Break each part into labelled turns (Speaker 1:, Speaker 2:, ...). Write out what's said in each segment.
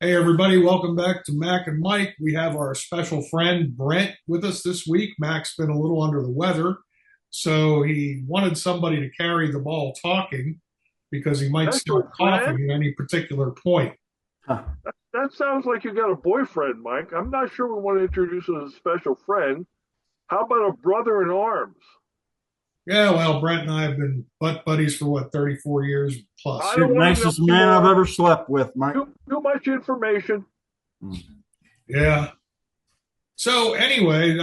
Speaker 1: Hey, everybody, welcome back to Mack and Mike. We have our special friend Brent with us this week. Mack's been a little under the weather, so he wanted somebody to carry the ball talking because he might
Speaker 2: Special
Speaker 1: start
Speaker 2: friend?
Speaker 1: coughing at any particular point.
Speaker 3: Huh.
Speaker 2: That sounds like you got a boyfriend, Mike. I'm not sure we want to introduce him as a special friend. How about a brother in arms?
Speaker 1: Yeah, well, Brent and I have been butt buddies for what, 34 years
Speaker 2: I
Speaker 1: plus.
Speaker 3: You're
Speaker 2: don't
Speaker 3: the
Speaker 2: want to know
Speaker 3: nicest man I've
Speaker 2: anymore.
Speaker 3: ever slept with, Mike.
Speaker 2: Too much information.
Speaker 3: Mm.
Speaker 1: Yeah. So, anyway,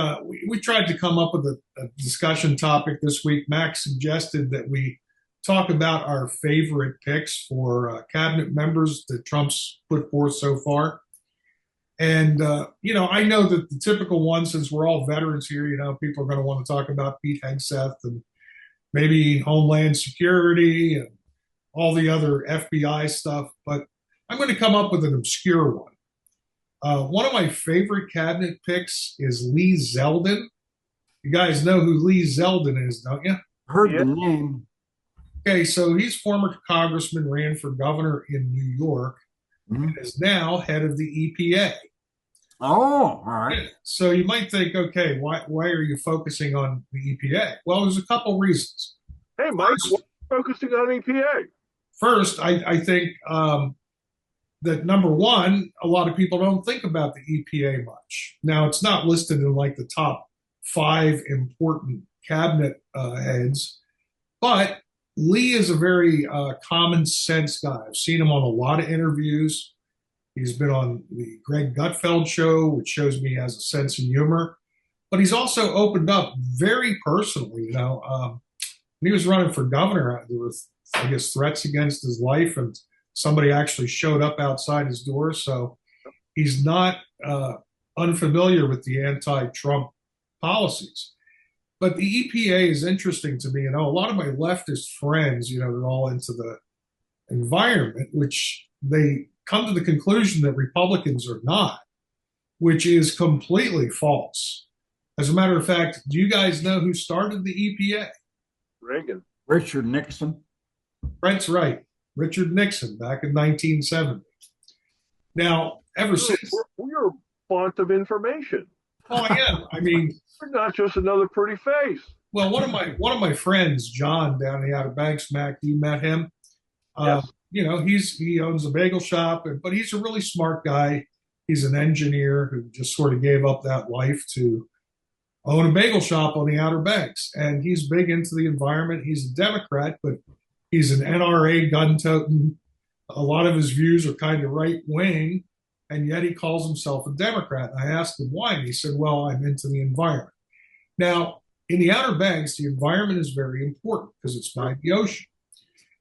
Speaker 1: we tried to come up with a discussion topic this week. Mac suggested that we talk about our favorite picks for cabinet members that Trump's put forth so far. And, I know that the typical one, since we're all veterans here, people are going to want to talk about Pete Hegseth and maybe Homeland Security and all the other FBI stuff. But I'm going to come up with an obscure one. One of my favorite cabinet picks is Lee Zeldin. You guys know who Lee Zeldin is, don't you?
Speaker 3: Heard
Speaker 2: Yeah.
Speaker 3: the name.
Speaker 1: Okay, so he's former congressman, ran for governor in New York,
Speaker 3: Mhm.
Speaker 1: and is now head of the EPA.
Speaker 3: Oh, all right.
Speaker 1: So you might think, okay, why are you focusing on the EPA? Well, there's a couple reasons.
Speaker 2: Hey, Mike, why
Speaker 1: First,
Speaker 2: are you focusing on EPA?
Speaker 1: first, I think that number one, a lot of people don't think about the EPA much. Now, it's not listed in like the top five important cabinet heads, but Lee is a very common sense guy. I've seen him on a lot of interviews. He's been on the Greg Gutfeld show, which shows me he has a sense of humor. But he's also opened up very personally. When he was running for governor, there were, I guess, threats against his life, and somebody actually showed up outside his door. So he's not unfamiliar with the anti-Trump policies. But the EPA is interesting to me. A lot of my leftist friends, they're all into the environment, which they come to the conclusion that Republicans are not, which is completely false. As a matter of fact, do you guys know who started the EPA?
Speaker 2: Reagan.
Speaker 3: Richard Nixon.
Speaker 1: Brent's right. Richard Nixon back in 1970. Now, ever since,
Speaker 2: We're a font of information.
Speaker 1: oh, I am. I mean,
Speaker 2: We're not just another pretty face.
Speaker 1: well, one of my friends, John, down in the Outer Banks, Mac, you met him. Uh,
Speaker 2: Yes.
Speaker 1: he owns a bagel shop, but he's a really smart guy. He's an engineer who just sort of gave up that life to own a bagel shop on the Outer Banks, and he's big into the environment. He's a Democrat, but he's an NRA gun toting. A lot of his views are kind of right wing, and yet he calls himself a Democrat. And I asked him why, and he said, "Well, I'm into the environment." Now, in the Outer Banks, the environment is very important because it's by the ocean.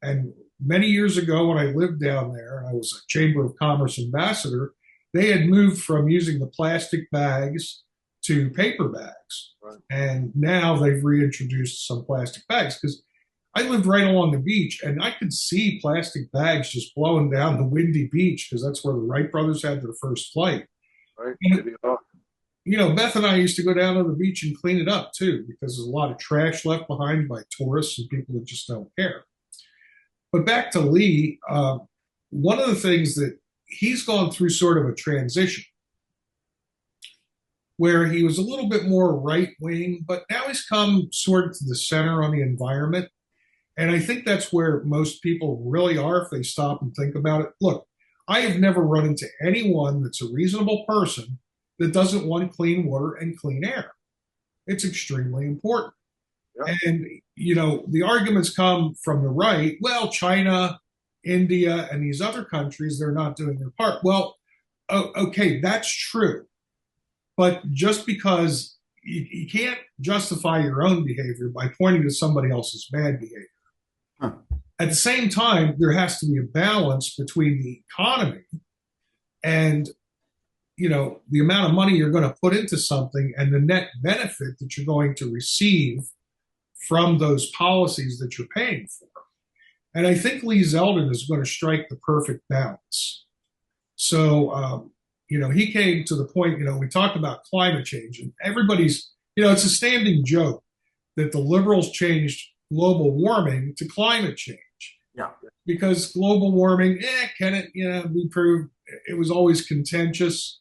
Speaker 1: And many years ago, when I lived down there, and I was a Chamber of Commerce ambassador, they had moved from using the plastic bags to paper bags.
Speaker 2: Right.
Speaker 1: And now they've reintroduced some plastic bags because I lived right along the beach and I could see plastic bags just blowing down the windy beach because that's where the Wright brothers had their first flight.
Speaker 2: Right.
Speaker 1: And, Beth and I used to go down to the beach and clean it up too because there's a lot of trash left behind by tourists and people that just don't care. But back to Lee, one of the things that he's gone through sort of a transition where he was a little bit more right wing, but now he's come sort of to the center on the environment. And I think that's where most people really are if they stop and think about it. Look, I have never run into anyone that's a reasonable person that doesn't want clean water and clean air. It's extremely important.
Speaker 2: Yeah.
Speaker 1: And, the arguments come from the right. Well, China, India, and these other countries, they're not doing their part. Well, okay, that's true. But just because you can't justify your own behavior by pointing to somebody else's bad behavior.
Speaker 3: Huh.
Speaker 1: At the same time, there has to be a balance between the economy and the amount of money you're going to put into something and the net benefit that you're going to receive from those policies that you're paying for. And I think Lee Zeldin is going to strike the perfect balance. So, he came to the point, we talked about climate change, and everybody's, it's a standing joke that the liberals changed global warming to climate change.
Speaker 3: Yeah.
Speaker 1: Because global warming, can it, be proved? it was always contentious,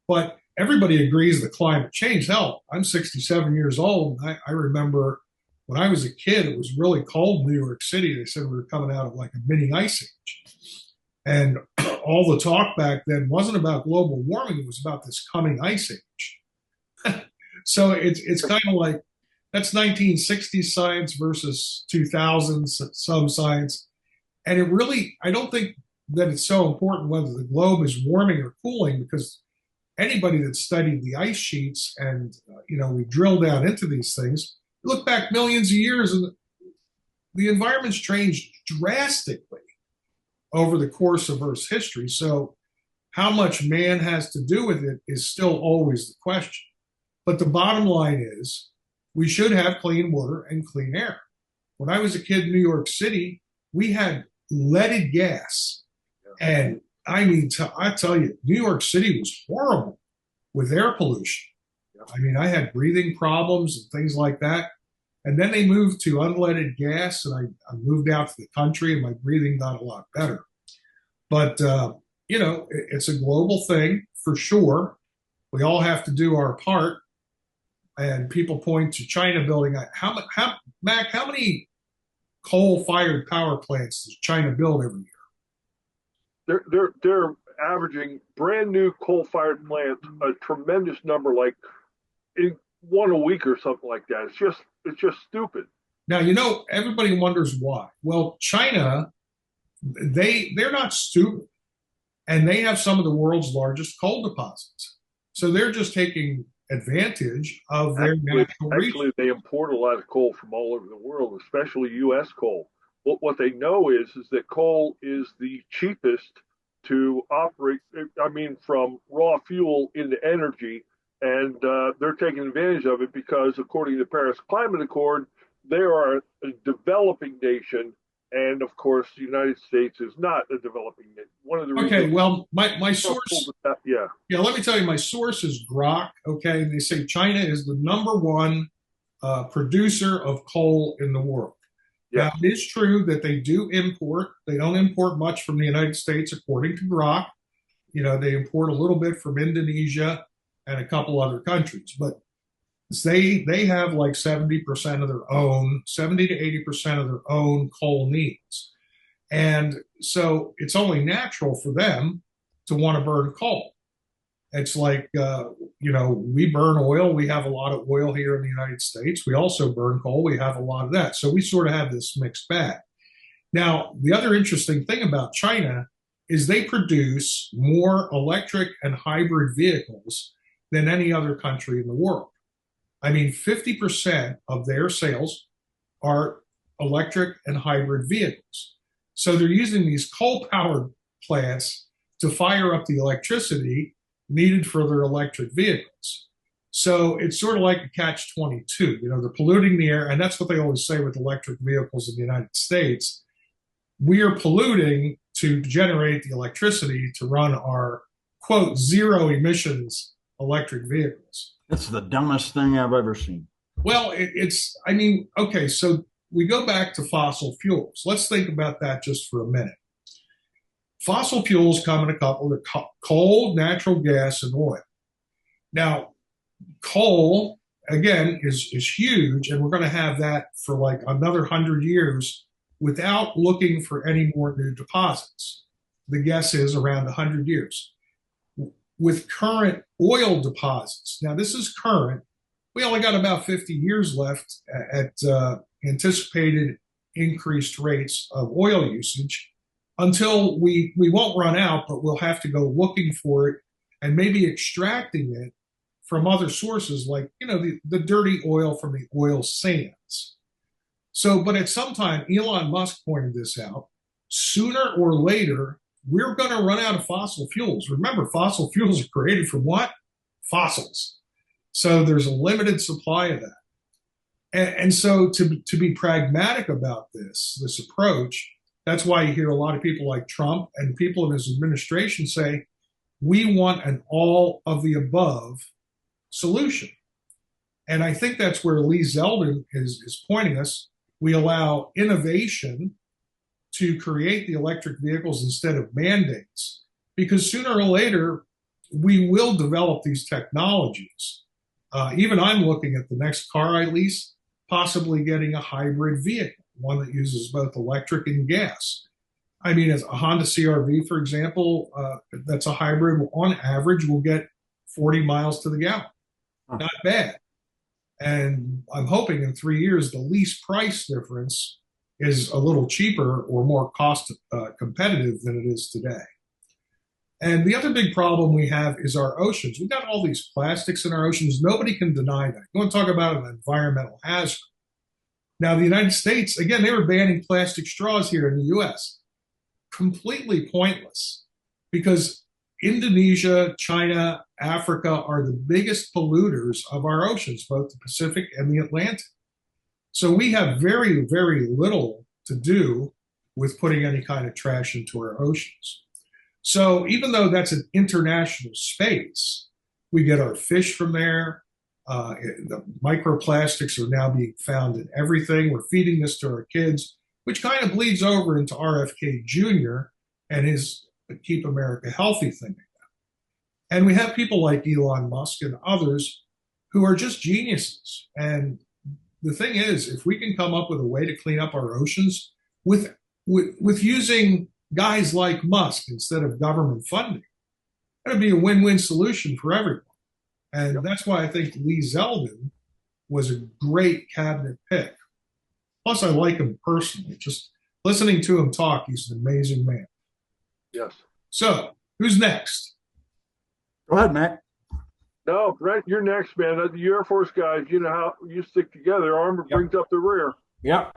Speaker 1: but everybody agrees that climate change. Hell, I'm 67 years old. I remember when I was a kid, it was really cold in New York City. They said we were coming out of like a mini ice age. And all the talk back then wasn't about global warming, it was about this coming ice age. So it's kind of like that's 1960s science versus 2000s some science. And it really, I don't think that it's so important whether the globe is warming or cooling, because anybody that studied the ice sheets and we drill down into these things, look back millions of years, and the environment's changed drastically over the course of Earth's history. So how much man has to do with it is still always the question. But the bottom line is we should have clean water and clean air. When I was a kid in New York City, we had leaded gas. And I mean, I tell you, New York City was horrible with air pollution. I mean, I had breathing problems and things like that. And then they moved to unleaded gas, and I moved out to the country, and my breathing got a lot better. But, it's a global thing for sure. We all have to do our part. And people point to China building. Mack, how many coal-fired power plants does China build every year?
Speaker 2: They're averaging brand new coal-fired plants a tremendous number, like in one a week or something like that. It's just stupid.
Speaker 1: Now, everybody wonders why. Well, China, they're not stupid, and they have some of the world's largest coal deposits. So they're just taking advantage of their natural resources.
Speaker 2: Actually, they import a lot of coal from all over the world, especially U.S. coal. What they know is that coal is the cheapest to operate. I mean, from raw fuel into energy, and they're taking advantage of it because, according to the Paris Climate Accord, they are a developing nation, and of course, the United States is not a developing nation. One of the
Speaker 1: reasons. Well, my source.
Speaker 2: Yeah.
Speaker 1: Let me tell you, my source is Grok. Okay, and they say China is the number one producer of coal in the world. Yeah. Now, it is true that they do import. They don't import much from the United States, according to Grok. They import a little bit from Indonesia and a couple other countries, but they have like 70% of their own, 70 to 80% of their own coal needs. And so it's only natural for them to want to burn coal. It's like, we burn oil. We have a lot of oil here in the United States. We also burn coal. We have a lot of that. So we sort of have this mixed bag. Now, the other interesting thing about China is they produce more electric and hybrid vehicles than any other country in the world. I mean, 50% of their sales are electric and hybrid vehicles. So they're using these coal-powered plants to fire up the electricity needed for their electric vehicles. So it's sort of like a catch-22. They're polluting the air, and that's what they always say with electric vehicles in the United States. We are polluting to generate the electricity to run our, quote, zero emissions electric vehicles.
Speaker 3: It's the dumbest thing I've ever seen.
Speaker 1: Well, okay, so we go back to fossil fuels. Let's think about that just for a minute. Fossil fuels come in a couple of coal, natural gas, and oil. Now, coal, again, is huge, and we're going to have that for like another 100 years without looking for any more new deposits. The guess is around 100 years. With current oil deposits, now this is current, we only got about 50 years left at anticipated increased rates of oil usage until we won't run out, but we'll have to go looking for it and maybe extracting it from other sources like, the dirty oil from the oil sands. So, but at some time, Elon Musk pointed this out, sooner or later, we're going to run out of fossil fuels. Remember, fossil fuels are created from what? Fossils. So there's a limited supply of that. And so to be pragmatic about this approach, that's why you hear a lot of people like Trump and people in his administration say, we want an all of the above solution. And I think that's where Lee Zeldin is pointing us. We allow innovation to create the electric vehicles instead of mandates. because sooner or later we will develop these technologies. Even I'm looking at the next car I lease, possibly getting a hybrid vehicle, one that uses both electric and gas. I mean, as a Honda CRV, for example, that's a hybrid. On average, will get 40 miles to the gallon. Not bad. And I'm hoping in 3 years, the lease price difference is a little cheaper or more cost competitive than it is today. And the other big problem we have is our oceans. We've got all these plastics in our oceans. Nobody can deny that. You want to talk about an environmental hazard. Now, the United States, again, they were banning plastic straws here in the US. Completely pointless because Indonesia, China, Africa are the biggest polluters of our oceans, both the Pacific and the Atlantic. So we have very, very little to do with putting any kind of trash into our oceans. So even though that's an international space, we get our fish from there. The microplastics are now being found in everything. We're feeding this to our kids, which kind of bleeds over into RFK Jr. and his Keep America Healthy thing. And we have people like Elon Musk and others who are just geniuses. And the thing is, if we can come up with a way to clean up our oceans with using guys like Musk instead of government funding, that'd be a win-win solution for everyone. And that's why I think Lee Zeldin was a great cabinet pick. Plus, I like him personally. Just listening to him talk, he's an amazing man.
Speaker 2: Yes.
Speaker 1: So, who's next?
Speaker 3: Go ahead, Mac.
Speaker 2: No, Brent, you're next, man. The Air Force guys, you know how you stick together. Armor brings up the rear.
Speaker 3: Yep.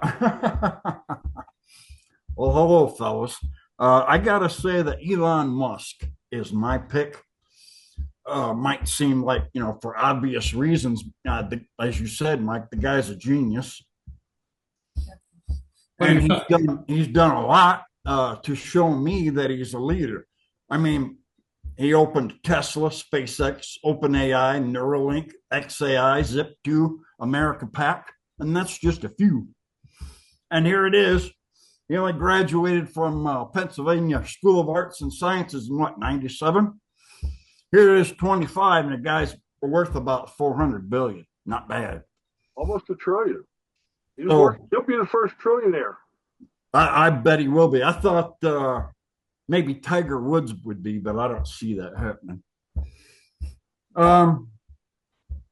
Speaker 3: Well, hello, fellas. I got to say that Elon Musk is my pick. Might seem like, for obvious reasons, as you said, Mike, the guy's a genius. And he's done a lot to show me that he's a leader. I mean, he opened Tesla, SpaceX, OpenAI, Neuralink, XAI, Zip2, America Pack, and that's just a few. And here it is. He only graduated from Pennsylvania School of Arts and Sciences in 97? Here it is, 25, and the guy's worth about 400 billion. Not bad.
Speaker 2: Almost $1 trillion. He'll be the first trillionaire.
Speaker 3: I bet he will be. I thought maybe Tiger Woods would be, but I don't see that happening.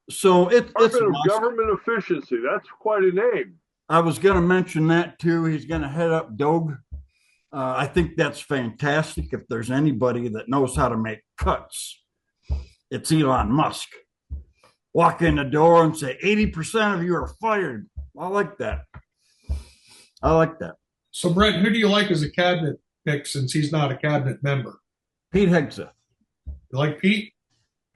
Speaker 3: So it's
Speaker 2: government efficiency. That's quite a name.
Speaker 3: I was going to mention that too. He's going to head up Doge. I think that's fantastic. If there's anybody that knows how to make cuts, it's Elon Musk. Walk in the door and say 80% of you are fired. I like that.
Speaker 1: So, Brent, who do you like as a cabinet pick since he's not a cabinet member?
Speaker 3: Pete Hegseth.
Speaker 1: You like Pete?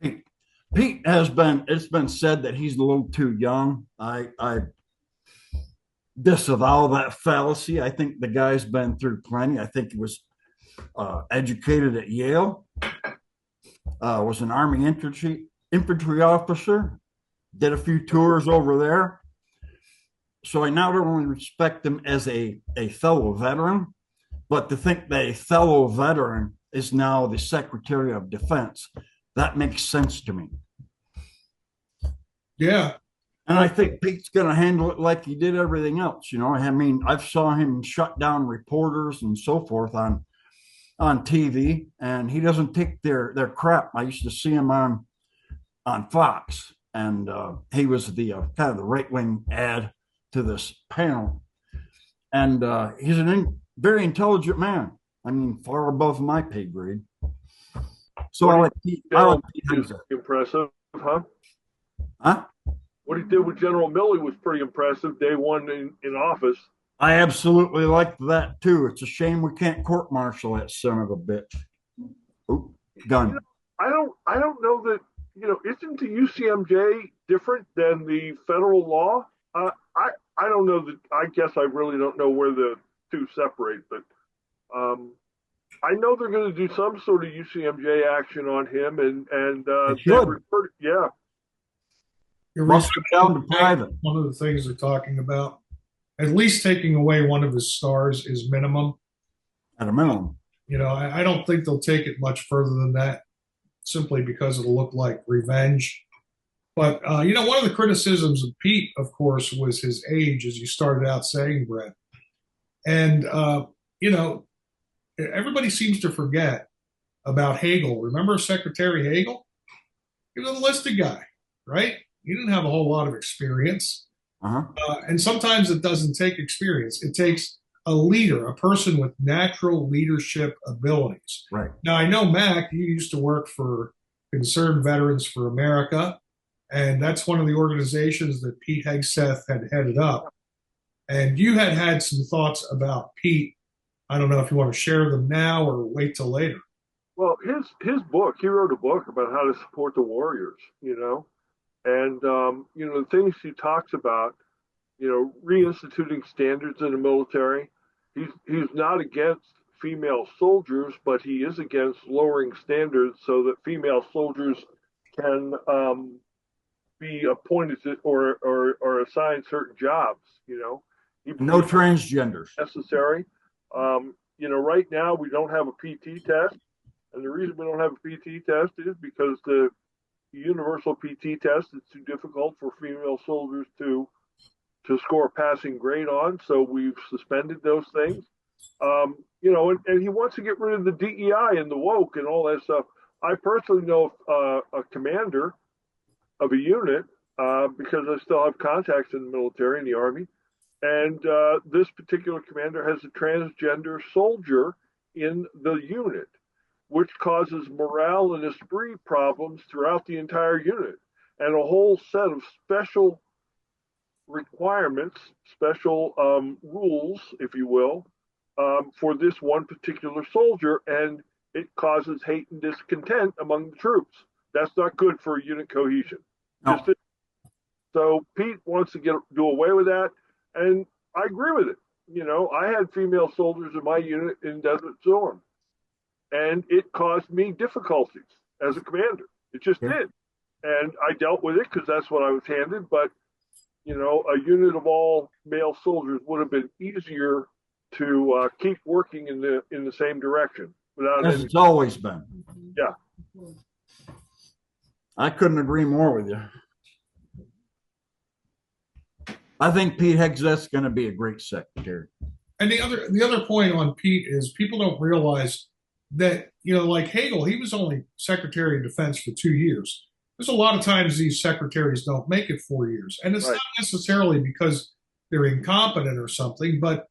Speaker 3: Pete it's been said that he's a little too young. I disavow that fallacy. I think the guy's been through plenty. I think he was educated at Yale, was an Army infantry officer, did a few tours over there. So I not only respect him as a fellow veteran, but to think that a fellow veteran is now the Secretary of Defense, that makes sense to me.
Speaker 1: Yeah.
Speaker 3: And I think Pete's going to handle it like he did everything else. I mean, I've saw him shut down reporters and so forth on TV, and he doesn't take their crap. I used to see him on Fox, and he was the kind of the right-wing ad to this panel. And he's very intelligent man. I mean, far above my pay grade. So I like Pete
Speaker 2: impressive, huh?
Speaker 3: Huh?
Speaker 2: What he did with General Milley was pretty impressive. Day one in office.
Speaker 3: I absolutely like that too. It's a shame we can't court-martial that son of a bitch. Ooh, gun.
Speaker 2: I don't know that. Isn't the UCMJ different than the federal law? I don't know that. I guess I really don't know where the two separate, but I know they're going to do some sort of UCMJ action on him, and yeah.
Speaker 3: Down to private.
Speaker 1: One of the things they're talking about, at least taking away one of his stars is minimum.
Speaker 3: At a minimum.
Speaker 1: I don't think they'll take it much further than that, simply because it'll look like revenge. But one of the criticisms of Pete, of course, was his age, as you started out saying, Brent. And you know, everybody seems to forget about Hagel. Remember Secretary Hagel? He was an enlisted guy, right? He didn't have a whole lot of experience.
Speaker 3: Uh-huh.
Speaker 1: And sometimes it doesn't take experience. It takes a leader, a person with natural leadership abilities.
Speaker 3: Right.
Speaker 1: Now, I know, Mack, you used to work for Concerned Veterans for America, and that's one of the organizations that Pete Hegseth had headed up. And you had some thoughts about Pete. I don't know if you want to share them now or wait till later.
Speaker 2: Well, his book, he wrote a book about how to support the warriors, and the things he talks about, reinstituting standards in the military. He's not against female soldiers, but he is against lowering standards so that female soldiers can be appointed to, or assigned certain jobs.
Speaker 3: No transgenders.
Speaker 2: Necessary. Right now we don't have a PT test, and the reason we don't have a PT test is because the universal PT test is too difficult for female soldiers to score a passing grade on. So we've suspended those things. And he wants to get rid of the DEI and the woke and all that stuff. I personally know a commander of a unit because I still have contacts in the military and the Army. And this particular commander has a transgender soldier in the unit, which causes morale and esprit problems throughout the entire unit, and a whole set of special requirements, special rules, if you will, for this one particular soldier, and it causes hate and discontent among the troops. That's not good for unit cohesion.
Speaker 3: No.
Speaker 2: So Pete wants to do away with that, and I agree with it. I had female soldiers in my unit in Desert Storm, and it caused me difficulties as a commander. It just did. And I dealt with it because that's what I was handed. But, a unit of all male soldiers would have been easier to keep working in the same direction without
Speaker 3: As it's always been.
Speaker 2: Yeah.
Speaker 3: I couldn't agree more with you. I think Pete Hegseth's going to be a great secretary.
Speaker 1: And the other point on Pete is people don't realize that, like Hagel, he was only Secretary of Defense for 2 years. There's a lot of times these secretaries don't make it 4 years. And it's not necessarily because they're incompetent or something, but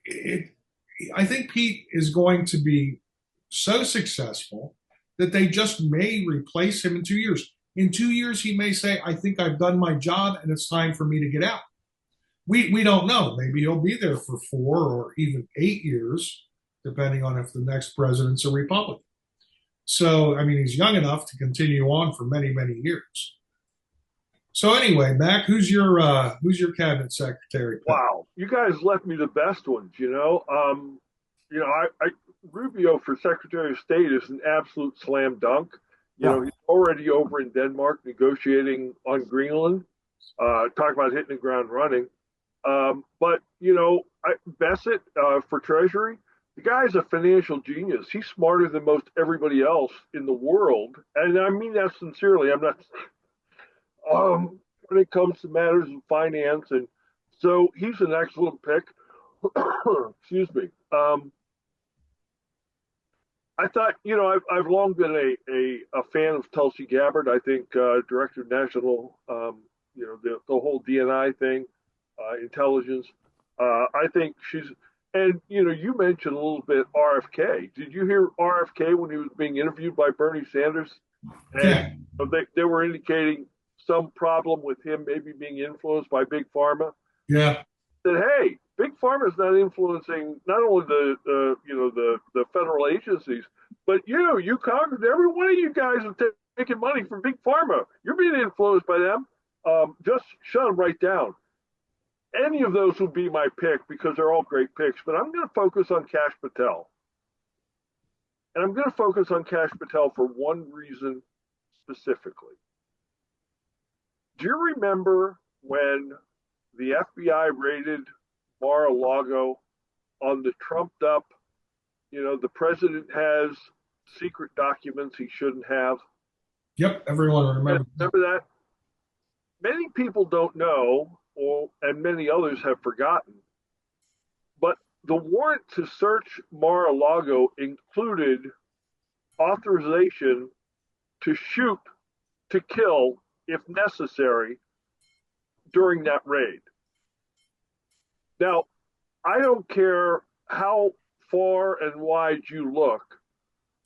Speaker 1: I think Pete is going to be so successful that they just may replace him in 2 years. In 2 years, he may say, I think I've done my job and it's time for me to get out. We don't know. Maybe he'll be there for 4 or even 8 years, depending on if the next president's a Republican. So, he's young enough to continue on for many, many years. So anyway, Mack, who's your cabinet secretary?
Speaker 2: Wow, you guys left me the best ones. Rubio for Secretary of State is an absolute slam dunk. He's already over in Denmark negotiating on Greenland. Talk about hitting the ground running. But Bassett for Treasury, the guy's a financial genius. He's smarter than most everybody else in the world, and I mean that sincerely. I'm not. When it comes to matters of finance, and so he's an excellent pick. Excuse me. I thought, I've long been a fan of Tulsi Gabbard. I think Director of National, the whole DNI thing, intelligence. I think she's, and you mentioned a little bit RFK. Did you hear RFK when he was being interviewed by Bernie Sanders? And they were indicating some problem with him maybe being influenced by Big Pharma.
Speaker 1: Yeah.
Speaker 2: That, hey, Big Pharma is not influencing not only the federal agencies, but you Congress, every one of you guys are taking money from Big Pharma. You're being influenced by them. Just shut them right down. Any of those would be my pick because they're all great picks, but I'm going to focus on Kash Patel. And I'm going to focus on Kash Patel for one reason specifically. Do you remember when the FBI raided Mar-a-Lago on the trumped up, the president has secret documents he shouldn't have.
Speaker 1: Yep, everyone remembers that.
Speaker 2: Remember that? Many people don't know, and many others have forgotten, but the warrant to search Mar-a-Lago included authorization to shoot, to kill, if necessary, during that raid. Now, I don't care how far and wide you look,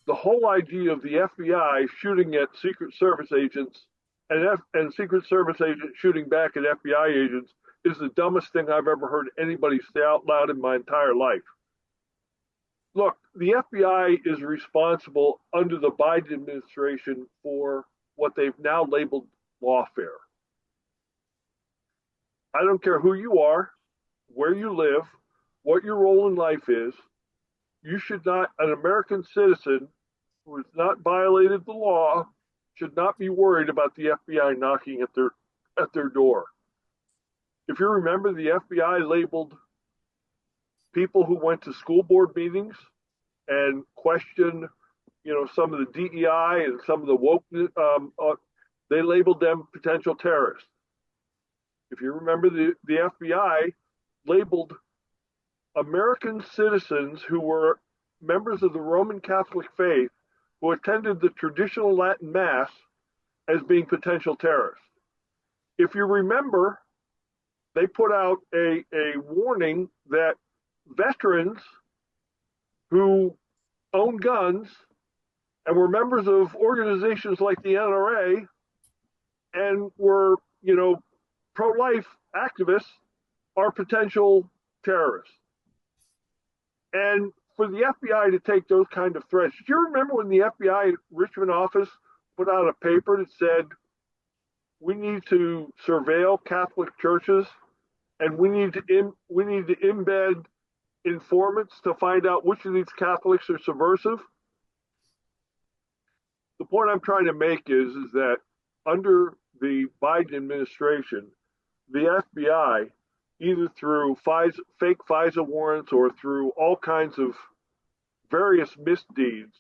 Speaker 2: the whole idea of the FBI shooting at Secret Service agents and Secret Service agents shooting back at FBI agents is the dumbest thing I've ever heard anybody say out loud in my entire life. Look, the FBI is responsible under the Biden administration for what they've now labeled lawfare. I don't care who you are, where you live, what your role in life is. You should not, an American citizen who has not violated the law, should not be worried about the FBI knocking at their door. If you remember, the FBI labeled people who went to school board meetings and questioned, some of the DEI and some of the woke, they labeled them potential terrorists. If you remember, the FBI labeled American citizens who were members of the Roman Catholic faith who attended the traditional Latin Mass as being potential terrorists. If you remember, they put out a warning that veterans who own guns and were members of organizations like the NRA and were, pro-life activists are potential terrorists. And for the FBI to take those kind of threats, do you remember when the FBI Richmond office put out a paper that said, we need to surveil Catholic churches and we need to embed informants to find out which of these Catholics are subversive? The point I'm trying to make is that under the Biden administration, the FBI, either through fake FISA warrants or through all kinds of various misdeeds,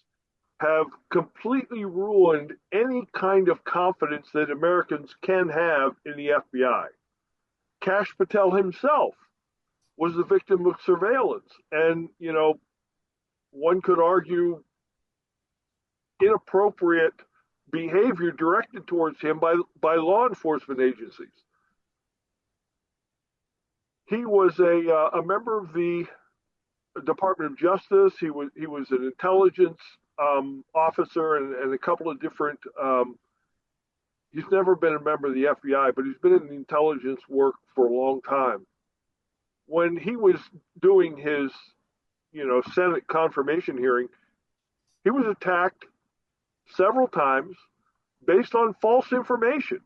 Speaker 2: have completely ruined any kind of confidence that Americans can have in the FBI. Kash Patel himself was the victim of surveillance. And, one could argue inappropriate behavior directed towards him by law enforcement agencies. He was a member of the Department of Justice. He was an intelligence officer and a couple of different. He's never been a member of the FBI, but he's been in the intelligence work for a long time. When he was doing his, Senate confirmation hearing, he was attacked several times based on false information,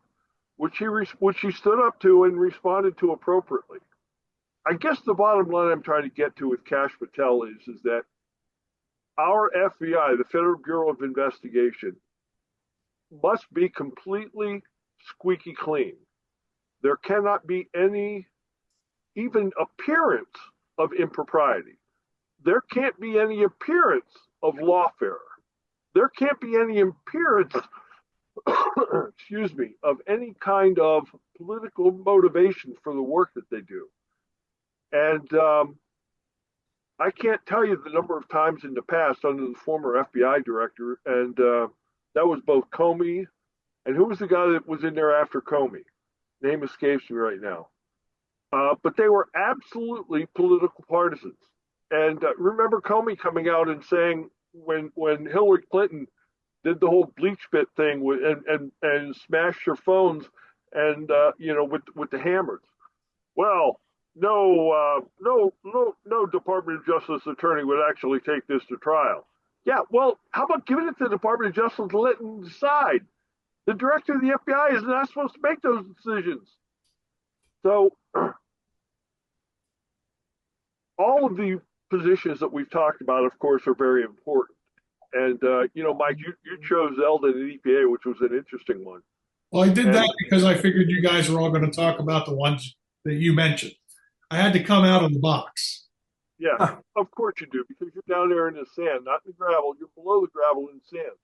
Speaker 2: which he stood up to and responded to appropriately. I guess the bottom line I'm trying to get to with Kash Patel is that our FBI, the Federal Bureau of Investigation, must be completely squeaky clean. There cannot be any even appearance of impropriety. There can't be any appearance of lawfare. There can't be any appearance, of any kind of political motivation for the work that they do. And I can't tell you the number of times in the past under the former FBI director, and that was both Comey, and who was the guy that was in there after Comey? Name escapes me right now. But they were absolutely political partisans. And remember Comey coming out and saying when Hillary Clinton did the whole bleach bit thing and smashed her phones and with the hammers. Well, no Department of Justice attorney would actually take this to trial. Yeah, well, how about giving it to the Department of Justice and letting them decide? The director of the FBI is not supposed to make those decisions. So all of the positions that we've talked about, of course, are very important. And, Mike, you chose Zeldin and EPA, which was an interesting one.
Speaker 1: Well, I did that because I figured you guys were all going to talk about the ones that you mentioned. I had to come out of the box.
Speaker 2: Yes, of course you do, because you're down there in the sand, not in the gravel. You're below the gravel in the sand.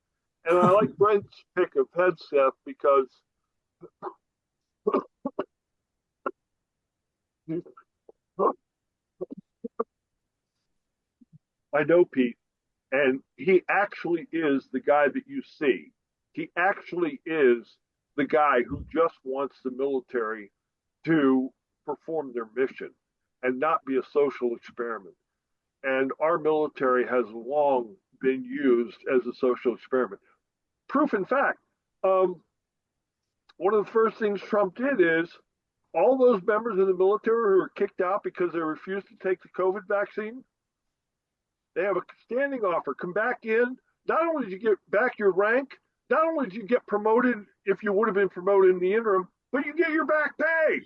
Speaker 2: And I like Brent's pick of Hegseth because I know Pete, and he actually is the guy that you see. He actually is the guy who just wants the military to perform their mission and not be a social experiment. And our military has long been used as a social experiment. Proof in fact, um, one of the first things Trump did is all those members of the military who were kicked out because they refused to take the COVID vaccine, they have a standing offer. Come back in. Not only did you get back your rank, not only did you get promoted if you would have been promoted in the interim, but you get your back pay.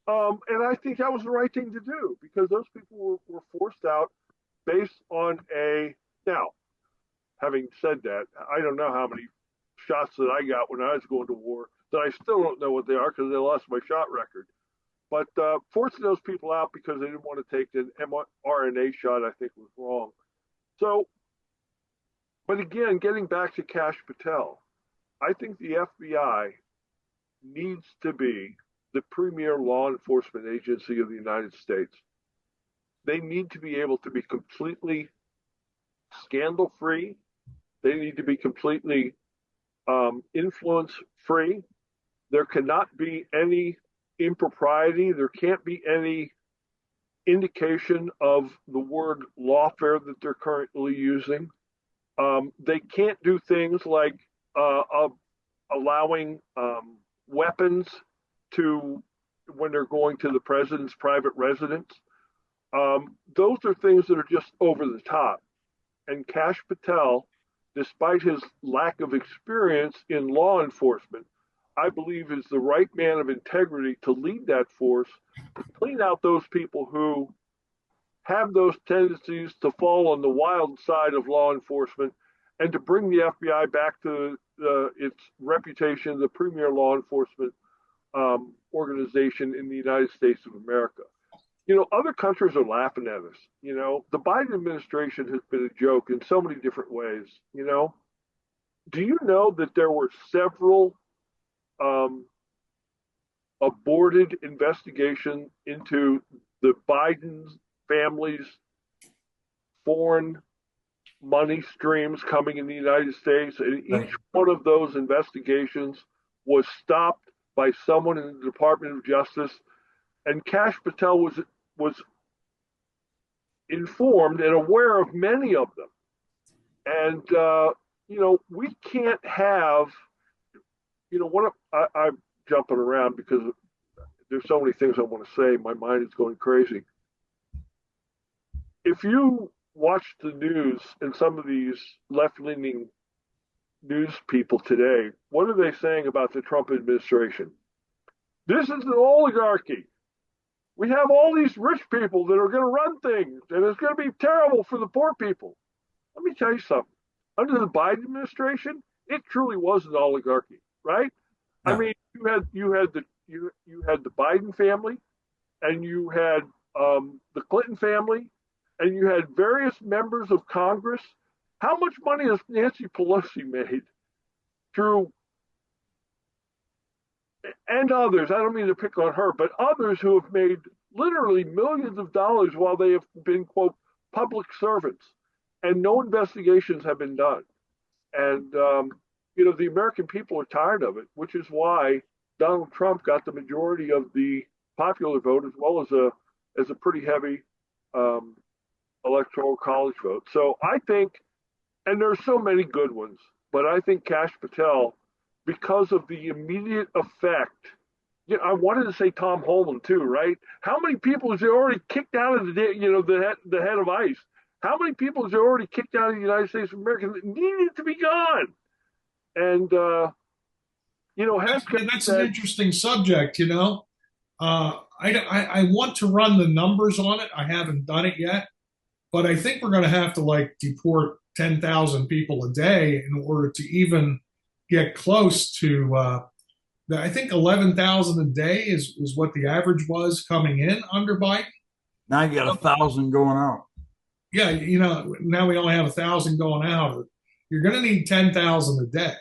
Speaker 2: And I think that was the right thing to do because those people were forced out based on a. Now, having said that, I don't know how many shots that I got when I was going to war that I still don't know what they are because they lost my shot record. But forcing those people out because they didn't want to take the mRNA shot, I think, was wrong. So, but again, getting back to Kash Patel, I think the FBI needs to be the premier law enforcement agency of the United States. They need to be able to be completely scandal free. They need to be completely influence free. There cannot be any impropriety. There can't be any indication of the word lawfare that they're currently using. They can't do things like allowing weapons to when they're going to the president's private residence. Those are things that are just over the top. And Kash Patel, despite his lack of experience in law enforcement, I believe is the right man of integrity to lead that force, to clean out those people who have those tendencies to fall on the wild side of law enforcement and to bring the FBI back to its reputation, the premier law enforcement organization in the United States of America. You know, other countries are laughing at us. You know, the Biden administration has been a joke in so many different ways. You know, do you know that there were several aborted investigations into the Biden family's foreign money streams coming in the United States? And each one of those investigations was stopped by someone in the Department of Justice. And Kash Patel was informed and aware of many of them. And, you know, we can't have, you know, I'm jumping around because there's so many things I want to say. My mind is going crazy. If you watch the news and some of these left-leaning news people today, what are they saying about the Trump administration? This is an oligarchy. We have all these rich people that are going to run things, and it's going to be terrible for the poor people. Let me tell you something. Under the Biden administration, it truly was an oligarchy, right? Yeah. I mean, you had the Biden family, and you had the Clinton family, and you had various members of Congress. How much money has Nancy Pelosi made through, and others, I don't mean to pick on her, but others who have made literally millions of dollars while they have been, quote, public servants, and no investigations have been done. And, you know, the American people are tired of it, which is why Donald Trump got the majority of the popular vote as well as a pretty heavy electoral college vote. So I think, and there's so many good ones, but I think Kash Patel, because of the immediate effect, you know, I wanted to say Tom Holman too, right? How many people has he already kicked out of the head of ICE? How many people has he already kicked out of the United States of America that needed to be gone? And you know,
Speaker 1: that's an interesting subject. You know, I want to run the numbers on it. I haven't done it yet, but I think we're going to have to like deport 10,000 people a day in order to even get close to. I think 11,000 a day is what the average was coming in under Biden.
Speaker 3: Now you got 1,000 going out.
Speaker 1: Yeah, now we only have 1,000 going out. You're going to need 10,000 a day,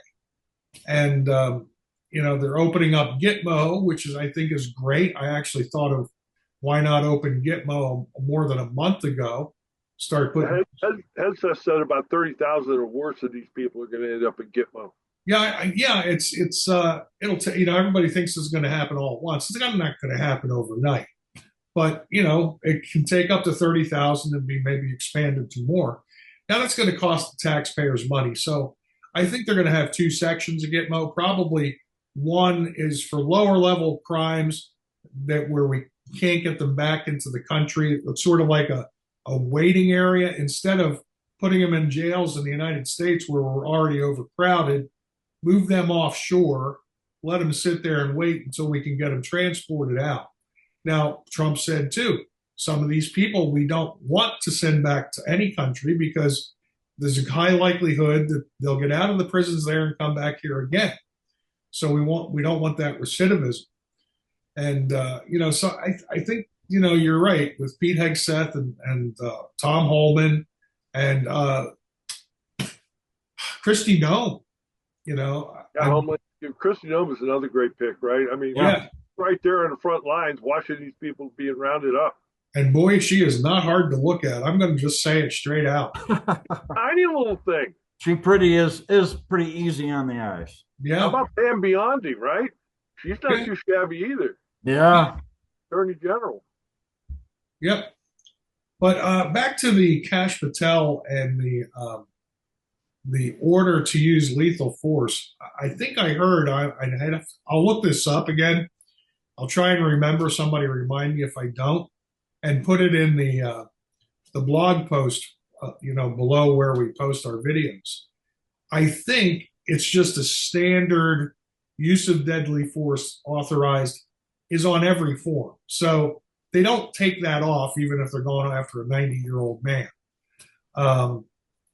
Speaker 1: and they're opening up Gitmo, which is I think is great. I actually thought of why not open Gitmo more than a month ago. Start putting.
Speaker 2: Hegseth said about 30,000 or worse of these people are going to end up in Gitmo.
Speaker 1: Yeah, it'll everybody thinks it's going to happen all at once. It's not going to happen overnight, but it can take up to 30,000 and be maybe expanded to more. Now that's going to cost the taxpayers money. So I think they're going to have two sections of Gitmo. Probably one is for lower level crimes where we can't get them back into the country. It's sort of like a waiting area instead of putting them in jails in the United States where we're already overcrowded. Move them offshore, let them sit there and wait until we can get them transported out. Now, Trump said too, some of these people we don't want to send back to any country because there's a high likelihood that they'll get out of the prisons there and come back here again. So we don't want that recidivism. And so I think you're right with Pete Hegseth and Tom Holman and Kristi Noem.
Speaker 2: Kristi Noem is another great pick, right? I mean,
Speaker 1: yeah,
Speaker 2: right there in the front lines, watching these people being rounded up.
Speaker 1: And boy, she is not hard to look at. I'm going to just say it straight out.
Speaker 2: Tiny little thing.
Speaker 3: She is pretty easy on the eyes.
Speaker 1: Yeah.
Speaker 2: How about Pam Biondi, right? She's not too shabby either.
Speaker 3: Yeah.
Speaker 2: Attorney General.
Speaker 1: Yep. But back to the Kash Patel and the order to use lethal force. I think I heard. I'll look this up again. I'll try and remember. Somebody remind me if I don't, and put it in the blog post. Below where we post our videos. I think it's just a standard use of deadly force authorized is on every form. So they don't take that off even if they're going after a 90-year-old man.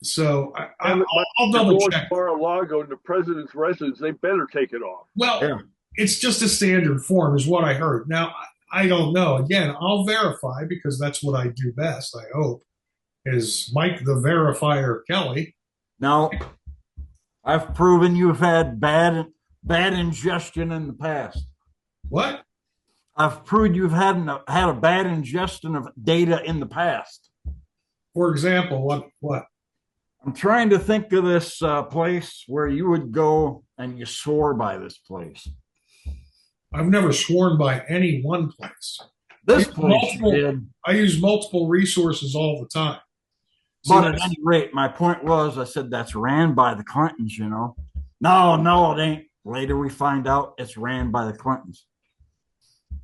Speaker 1: So I'll double check.
Speaker 2: Mar-a-Lago and the president's residence, they better take it off.
Speaker 1: Well, It's just a standard form is what I heard. Now, I don't know. Again, I'll verify because that's what I do best, I hope, is Mike the Verifier Kelly.
Speaker 3: Now, I've proven you've had bad ingestion in the past.
Speaker 1: What?
Speaker 3: I've proved you've had a bad ingestion of data in the past.
Speaker 1: For example, what?
Speaker 3: I'm trying to think of this place where you would go and you swore by this place.
Speaker 1: I've never sworn by any one place.
Speaker 3: This place you did.
Speaker 1: I use multiple resources all the time.
Speaker 3: But at any rate, my point was, I said that's ran by the Clintons, No, it ain't. Later we find out it's ran by the Clintons.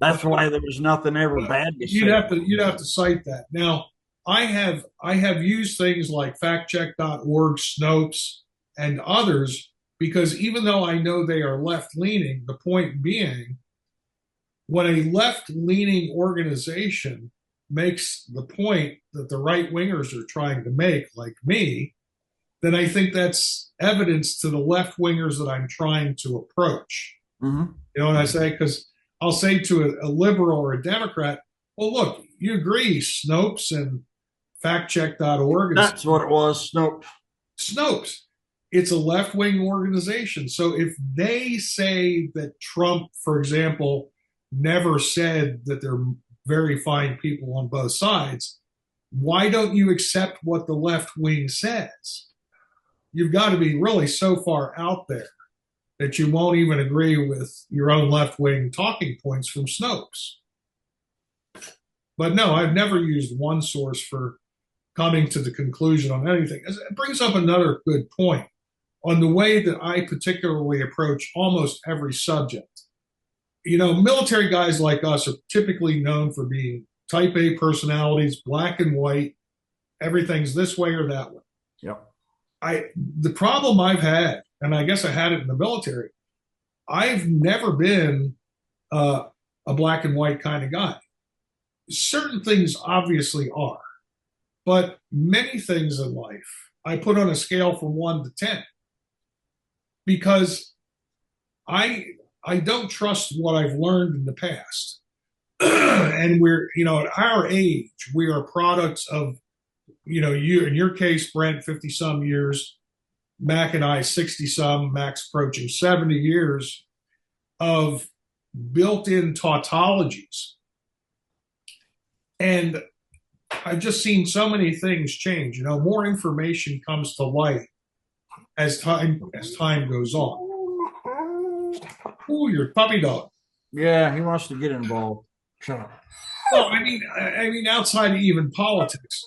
Speaker 3: That's why there was nothing ever bad to say.
Speaker 1: You'd have to cite that. Now, I have used things like factcheck.org, Snopes, and others because even though I know they are left-leaning, the point being, when a left-leaning organization makes the point that the right-wingers are trying to make, like me, then I think that's evidence to the left-wingers that I'm trying to approach.
Speaker 3: Mm-hmm.
Speaker 1: You know what I say? Because I'll say to a liberal or a Democrat, well, look, you agree, Snopes and factcheck.org.
Speaker 3: That's what it was, Snopes.
Speaker 1: Snopes. It's a left-wing organization. So if they say that Trump, for example, never said that they're very fine people on both sides, why don't you accept what the left wing says? You've got to be really so far out there that you won't even agree with your own left wing talking points from Snopes. But no, I've never used one source for coming to the conclusion on anything. It brings up another good point on the way that I particularly approach almost every subject. Military guys like us are typically known for being type A personalities, black and white. Everything's this way or that way.
Speaker 3: Yep.
Speaker 1: The problem I've had, and I guess I had it in the military, I've never been a black and white kind of guy. Certain things obviously are, but many things in life I put on a scale from 1 to 10 because I don't trust what I've learned in the past. And we're, at our age, we are products of, you, in your case, Brent, 50 some years, Mack and I, 60 some, Mack's approaching 70 years of built in tautologies. And I've just seen so many things change. More information comes to light as time goes on. Oh, your puppy dog.
Speaker 3: Yeah, he wants to get involved. Shut up.
Speaker 1: Well, I mean, outside of even politics,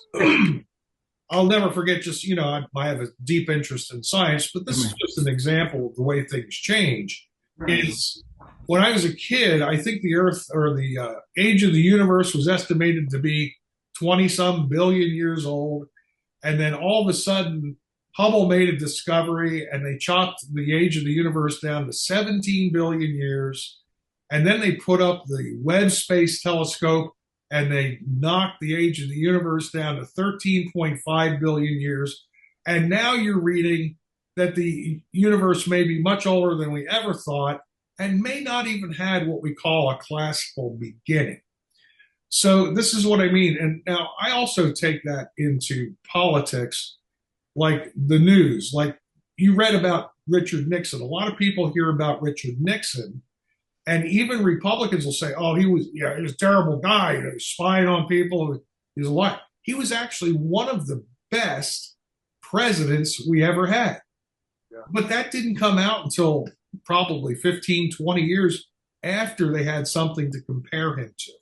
Speaker 1: I'll never forget. Just I have a deep interest in science, but this is just an example of the way things change. Is when I was a kid, I think the Earth or the age of the universe was estimated to be 20 some billion years old, and then all of a sudden Hubble made a discovery and they chopped the age of the universe down to 17 billion years. And then they put up the Webb Space Telescope and they knocked the age of the universe down to 13.5 billion years. And now you're reading that the universe may be much older than we ever thought and may not even had what we call a classical beginning. So this is what I mean. And now I also take that into politics, like the news. Like you read about Richard Nixon. A lot of people hear about Richard Nixon, and even Republicans will say, "Oh, he was a terrible guy. He was spying on people. He's a lie." He was actually one of the best presidents we ever had. Yeah. But that didn't come out until probably 15, 20 years after they had something to compare him to.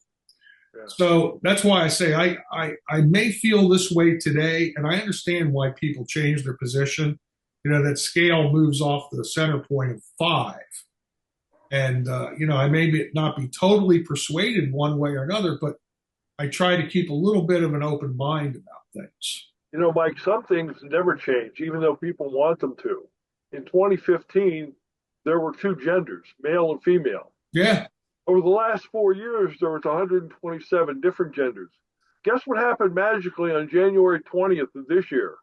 Speaker 1: Yeah. So that's why I say I may feel this way today, and I understand why people change their position. That scale moves off the center point of 5. And, I may not be totally persuaded one way or another, but I try to keep a little bit of an open mind about things.
Speaker 2: Mike, some things never change, even though people want them to. In 2015, there were 2 genders, male and female.
Speaker 1: Yeah.
Speaker 2: Over the last 4 years, there was 127 different genders. Guess what happened magically on January 20th of this year?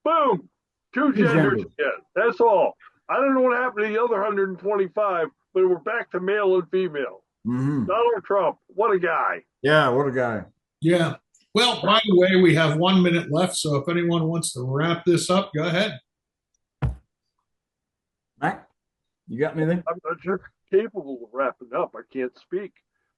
Speaker 2: Boom! 2 genders again. That's all. I don't know what happened to the other 125, but we're back to male and female. Mm-hmm. Donald Trump, what a guy.
Speaker 3: Yeah, what a guy.
Speaker 1: Yeah. Well, by the way, we have 1 minute left, so if anyone wants to wrap this up, go ahead.
Speaker 3: Mack, you got anything?
Speaker 2: I'm not sure capable of wrapping up. I can't speak.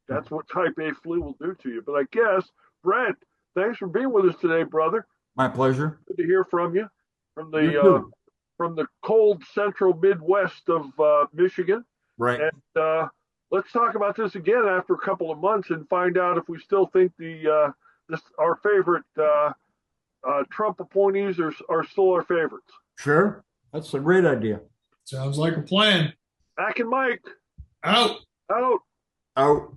Speaker 2: That's what type A flu will do to you. But I guess, Brent, thanks for being with us today, brother.
Speaker 3: My pleasure.
Speaker 2: Good to hear from you. From the cold central Midwest of Michigan.
Speaker 3: Right.
Speaker 2: And let's talk about this again after a couple of months and find out if we still think our favorite Trump appointees are still our favorites.
Speaker 3: Sure. That's a great idea.
Speaker 1: Sounds like a plan.
Speaker 2: Mack and Mike.
Speaker 1: Out.
Speaker 2: Out.
Speaker 3: Out.